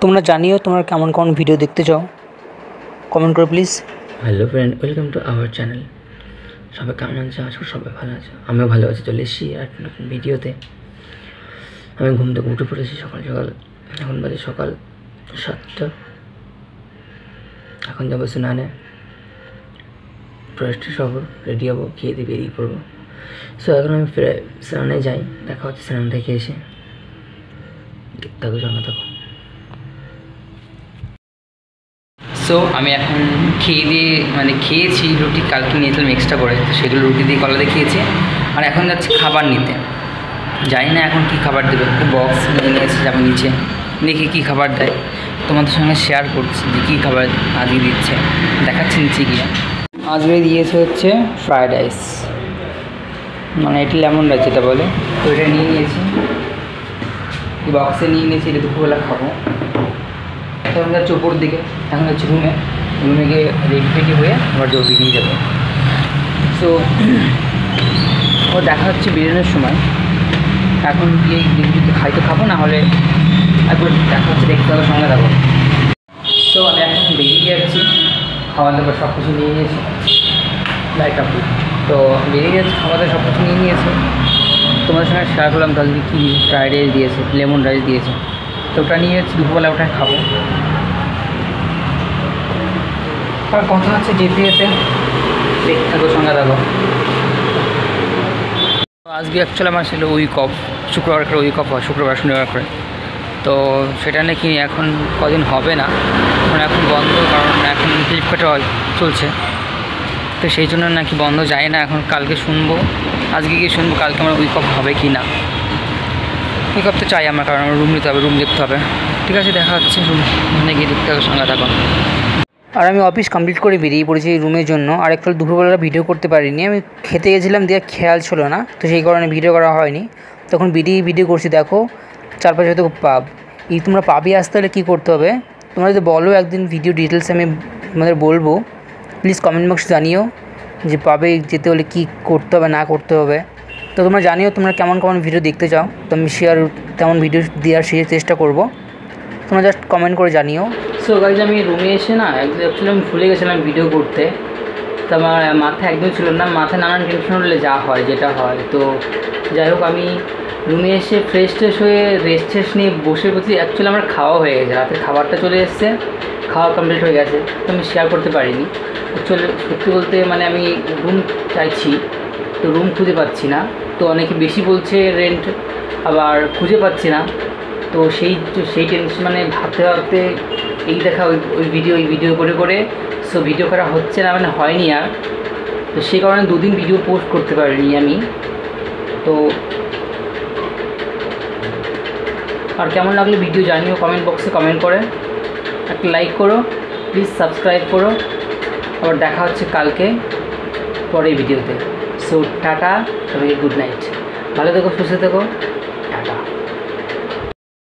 তোমরা জানিও তোমরা কেমন কেমন ভিডিও দেখতে চাও, কমেন্ট করো please. Hello friend, welcome to our channel. সবাই কেমন আছে? আজকে সবাই ভালো আছে, আমিও ভালো আছি। চলে এসেছি আর নতুন ভিডিওতে। আমি ঘুম থেকে উঠে পড়েছি সকাল সকাল। এখন বাজে সকাল 7টা। এখন যাবো স্নানে, ফ্রেশ হব, রেডি হবো, খেয়ে দিয়ে বেরিয়ে পড়বো। সো এখন আমি স্নানে যাই, দেখা হচ্ছে স্নান থেকে এসে। দেখতে থাকো, জানা থাকো। সো আমি এখন খেয়েছি রুটি, কালকে নিয়েছিলাম এক্সট্রা করে, তো সেগুলো রুটি দিয়ে কলা দিয়ে খেয়েছি। আর এখন যাচ্ছি খাবার নিতে। জানি না এখন কী খাবার দেবে, বক্স নিয়ে নিয়েছি, যাবো নিচে, দেখি কী খাবার দেয়। তোমাদের সঙ্গে শেয়ার করছি যে কী খাবার আজকে দিচ্ছে, দেখাচ্ছি নিচে গিয়ে। আজকে দিয়েছে হচ্ছে ফ্রায়েড রাইস, মানে এটি লেমন রাইস যেটা বলে। তো এটা নিয়ে নিয়েছি, বক্সে নিয়ে নিয়েছি, এটা দুপুরবেলা খাবো। এখন যাচ্ছি উপর দিকে, এখন যাচ্ছি রুমে গিয়ে রেডি হয়ে আবার জলদি দিয়ে যাবো। সো ও দেখা হচ্ছে বেরোনোর সময়। এখন গিয়ে যদি খাই তো খাবো, না হলে একবার দেখা হচ্ছে, দেখতে হবে, সঙ্গে থাকবো। তো আমি এখন বেরিয়ে যাচ্ছি, খাওয়া দাওয়া সব কিছু নিয়ে নিয়েছি, লাইট আপ। তো বেরিয়ে যাচ্ছি, খাওয়া দাওয়া সব কিছু নিয়ে নিয়েছি। তোমাদের সঙ্গে শেয়ার করলাম কালকে কী ফ্রাইড রাইস দিয়েছে, লেমন রাইস দিয়েছে। তো ওটা নিয়ে যাচ্ছি, দুপুরবেলা ওটাই খাবো। আর কথা হচ্ছে যেতে যেতে, দেখতে থাকো, সঙ্গে থাকো। আজকে অ্যাকচুয়ালি আমার ছিল উইক অফ, শুক্রবার করে উইক অফ হয়, শুক্রবার শনিবার করে। তো সেটা নাকি এখন কদিন হবে না, মানে এখন বন্ধ, কারণ এখন ফ্লিপকার্টে চলছে। তো সেই জন্য নাকি বন্ধ যায় না এখন। কালকে শুনবো, আজকে গিয়ে শুনবো কালকে আমার উইক অফ হবে কি না। উইক অফ তো চাই আমার, কারণ আমার রুম নিতে হবে, রুম দেখতে হবে। ঠিক আছে, দেখা হচ্ছে রুমে গিয়ে দেখতে হবে, সঙ্গে থাকো। আর আমি অফিস কমপ্লিট করে বেরিয়ে পড়েছি রুমের জন্য। আর একটু দুপুরবেলা ভিডিও করতে পারিনি, আমি খেতে গেছিলাম, দিয়ে খেয়াল ছিল না, তো সেই কারণে ভিডিও করা হয়নি। তখন ভিডিও করছি। দেখো চারপাশে হয়তো পাব, তোমরা পাবি আসতে হলে কী করতে হবে তোমরা যদি বলো, একদিন ভিডিও ডিটেলসে আমি তোমাদের বলবো। প্লিজ কমেন্ট বক্সে জানিও যে পাবে যেতে হলে কী করতে হবে না করতে হবে। তো তোমরা জানিও তোমরা কেমন কেমন ভিডিও দেখতে চাও, তো আমি তেমন ভিডিও দেওয়ার চেষ্টা করবো। তোমরা জাস্ট কমেন্ট করে জানিও। সো গাইজ, আমি রুমে এসে না অ্যাকচুয়ালি আমি ভুলে গেছিলাম ভিডিও করতে। তো আমার মাথায় একদম ছিল না, মাথায় নানান টেনশন হলে যা হয় যেটা হয়। তো যাই হোক, আমি রুমে এসে ফ্রেশ হয়ে রেস্ট নিয়ে বসে পড়ছি। অ্যাকচুয়ালি আমার খাওয়া হয়ে গেছে, রাতের খাবারটা চলে এসছে, খাওয়া কমপ্লিট হয়ে গেছে। তো আমি শেয়ার করতে পারিনি অ্যাকচুয়ালি। সত্যি বলতে মানে আমি রুম চাইছি, তো রুম খুঁজে পাচ্ছি না। তো অনেকে বেশি বলছে রেন্ট, আবার খুঁজে পাচ্ছি না। তো সেই টেনশন, মানে ভাবতে এই দেখা ওই ভিডিও করে সো ভিডিও করা হচ্ছে না, মানে হয়নি আর। তো সেই কারণে 2 দিন ভিডিও পোস্ট করতে পারিনি আমি। তো আর কেমন লাগলো ভিডিও জানিও, কমেন্ট বক্সে কমেন্ট করে, একটা লাইক করো প্লিজ, সাবস্ক্রাইব করো। আবার দেখা হচ্ছে কালকে পরের ভিডিওতে। সো টাটা, সবাইকে গুড নাইট, ভালো থেকো, সুস্থ থেকো।